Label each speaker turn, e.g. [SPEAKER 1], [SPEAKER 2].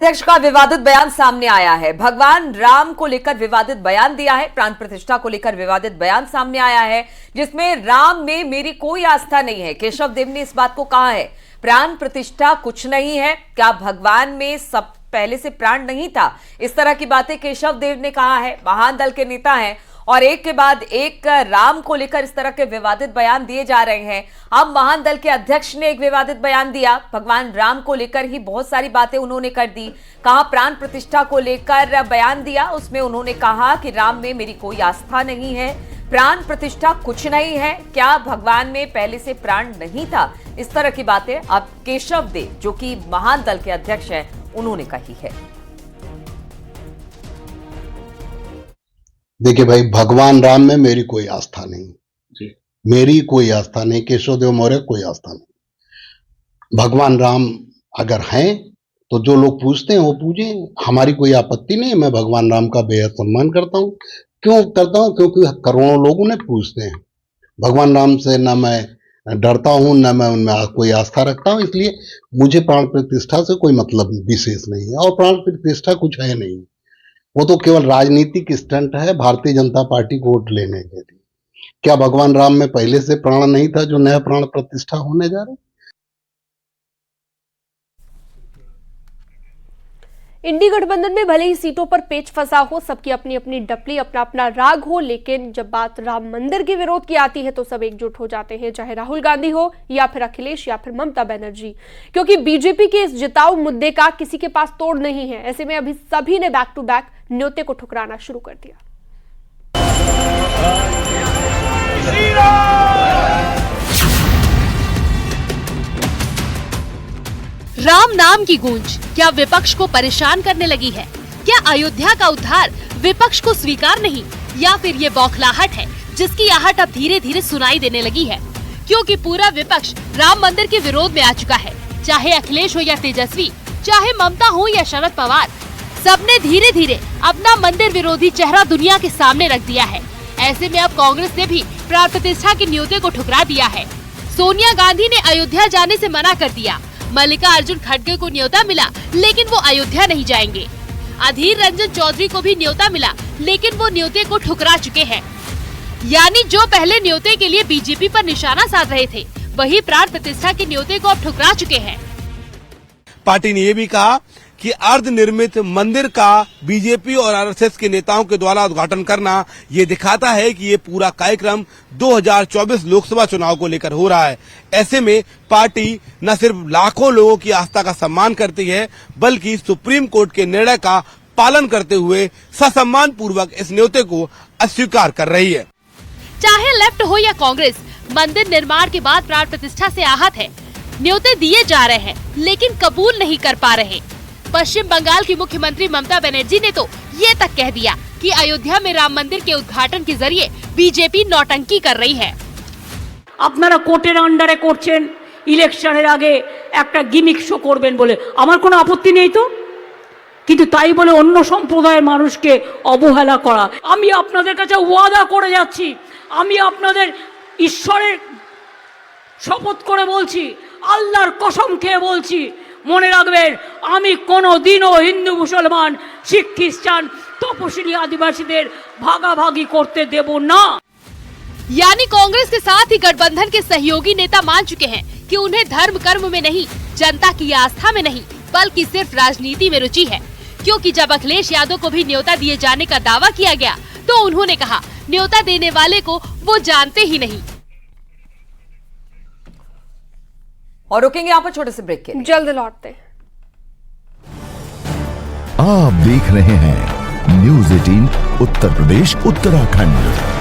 [SPEAKER 1] अध्यक्ष का विवादित बयान सामने आया है। भगवान राम को लेकर विवादित बयान दिया है। प्राण प्रतिष्ठा को लेकर विवादित बयान सामने आया है, जिसमें राम में मेरी कोई आस्था नहीं है। केशव देव ने इस बात को कहा है। प्राण प्रतिष्ठा कुछ नहीं है, क्या भगवान में सब पहले से प्राण नहीं था? इस तरह की बातें केशव देव ने कहा है। महान दल के नेता हैं और एक के बाद एक राम को लेकर इस तरह के विवादित बयान दिए जा रहे हैं। अब महान दल के अध्यक्ष ने एक विवादित बयान दिया। भगवान राम को लेकर ही बहुत सारी बातें उन्होंने कर दी। कहा प्राण प्रतिष्ठा को लेकर बयान दिया, उसमें उन्होंने कहा कि राम में मेरी कोई आस्था नहीं है, प्राण प्रतिष्ठा कुछ नहीं है, क्या भगवान में पहले से प्राण नहीं था? इस तरह की बातें अब केशव देव, जो कि महान दल के अध्यक्ष हैं, उन्होंने कही है।
[SPEAKER 2] देखिए भाई, भगवान राम में मेरी कोई आस्था नहीं जी। मेरी कोई आस्था नहीं, केशव देव मौर्य कोई आस्था नहीं। भगवान राम अगर हैं तो जो लोग पूछते हैं वो पूजे, हमारी कोई आपत्ति नहीं। मैं भगवान राम का बेहद सम्मान करता हूँ। क्यों करता हूँ? क्योंकि करोड़ों लोग उन्हें पूछते हैं। भगवान राम से ना मैं डरता हूँ, ना मैं उनमें कोई आस्था रखता हूँ। इसलिए मुझे प्राण प्रतिष्ठा से कोई मतलब विशेष नहीं है और प्राण प्रतिष्ठा कुछ है नहीं। वो तो केवल राजनीतिक स्टंट है भारतीय जनता पार्टी को वोट लेने के लिए। क्या भगवान राम में पहले से प्राण नहीं था जो नया प्राण प्रतिष्ठा होने जा रहा है?
[SPEAKER 3] इंडी गठबंधन में भले ही सीटों पर पेच फंसा हो, सबकी अपनी अपनी डपली, अपना अपना राग हो, लेकिन जब बात राम मंदिर के विरोध की आती है तो सब एकजुट हो जाते हैं, चाहे राहुल गांधी हो या फिर अखिलेश या फिर ममता बनर्जी, क्योंकि बीजेपी के इस जिताऊ मुद्दे का किसी के पास तोड़ नहीं है। ऐसे में अभी सभी ने बैक टू बैक न्योते को ठुकराना शुरू कर दिया।
[SPEAKER 4] राम नाम की गूंज क्या विपक्ष को परेशान करने लगी है? क्या अयोध्या का उद्धार विपक्ष को स्वीकार नहीं, या फिर ये बौखलाहट है जिसकी आहट अब धीरे धीरे सुनाई देने लगी है? क्योंकि पूरा विपक्ष राम मंदिर के विरोध में आ चुका है। चाहे अखिलेश हो या तेजस्वी, चाहे ममता हो या शरद पवार, सबने धीरे धीरे अपना मंदिर विरोधी चेहरा दुनिया के सामने रख दिया है। ऐसे में अब कांग्रेस ने भी प्राण प्रतिष्ठा के न्योते को ठुकरा दिया है। सोनिया गांधी ने अयोध्या जाने से मना कर दिया। मल्लिकार्जुन खड़गे को न्योता मिला, लेकिन वो अयोध्या नहीं जाएंगे। अधीर रंजन चौधरी को भी न्योता मिला, लेकिन वो न्योते को ठुकरा चुके हैं। यानी जो पहले न्योते के लिए बीजेपी पर निशाना साध रहे थे, वही प्राण प्रतिष्ठा के न्योते को अब ठुकरा चुके हैं।
[SPEAKER 5] पार्टी ने ये भी कहा कि अर्ध निर्मित मंदिर का बीजेपी और आरएसएस के नेताओं के द्वारा उद्घाटन करना ये दिखाता है कि ये पूरा कार्यक्रम 2024 लोकसभा चुनाव को लेकर हो रहा है। ऐसे में पार्टी न सिर्फ लाखों लोगों की आस्था का सम्मान करती है, बल्कि सुप्रीम कोर्ट के निर्णय का पालन करते हुए ससम्मान पूर्वक इस न्योते को अस्वीकार कर रही है।
[SPEAKER 4] चाहे लेफ्ट हो या कांग्रेस, मंदिर निर्माण के बाद प्राण प्रतिष्ठा से आहत है। न्योते दिए जा रहे हैं, लेकिन कबूल नहीं कर पा रहे। पश्चिम बंगाल की मुख्यमंत्री ममता बनर्जी ने तो ये तक कह दिया कि अयोध्या में राम मंदिर के उद्घाटन के जरिए बीजेपी नौटंकी कर रही है।
[SPEAKER 6] আপনারা কোর্টের আন্ডারে করছেন, ইলেকশনের আগে একটা গিমিক শো করবেন বলে আমার কোনো আপত্তি নেই তো, কিন্তু তাই বলে অন্য সম্প্রদায়ের মানুষকে অবহেলা করা। আমি আপনাদের কাছে ওয়াদা করে যাচ্ছি, আমি আপনাদের ঈশ্বরের শপথ করে বলছি, আল্লাহর কসম খেয়ে বলছি, মনে রাখবেন আমি কোনোদিনও হিন্দু মুসলমান শিখ খ্রিস্টান তপশিলি আদিবাসীদের ভাগাভাগি করতে দেব না।
[SPEAKER 4] यानी कांग्रेस के साथ ही गठबंधन के सहयोगी नेता मान चुके हैं कि उन्हें धर्म कर्म में नहीं, जनता की आस्था में नहीं, बल्कि सिर्फ राजनीति में रुचि है। क्योंकि जब अखिलेश यादव को भी न्योता दिए जाने का दावा किया गया, तो उन्होंने कहा न्योता देने वाले को वो जानते ही नहीं।
[SPEAKER 1] और रुकेंगे यहाँ पर छोटे से ब्रेक के लिए,
[SPEAKER 3] जल्द लौटते हैं।
[SPEAKER 7] आप देख रहे हैं न्यूज़ 18 उत्तर प्रदेश उत्तराखंड।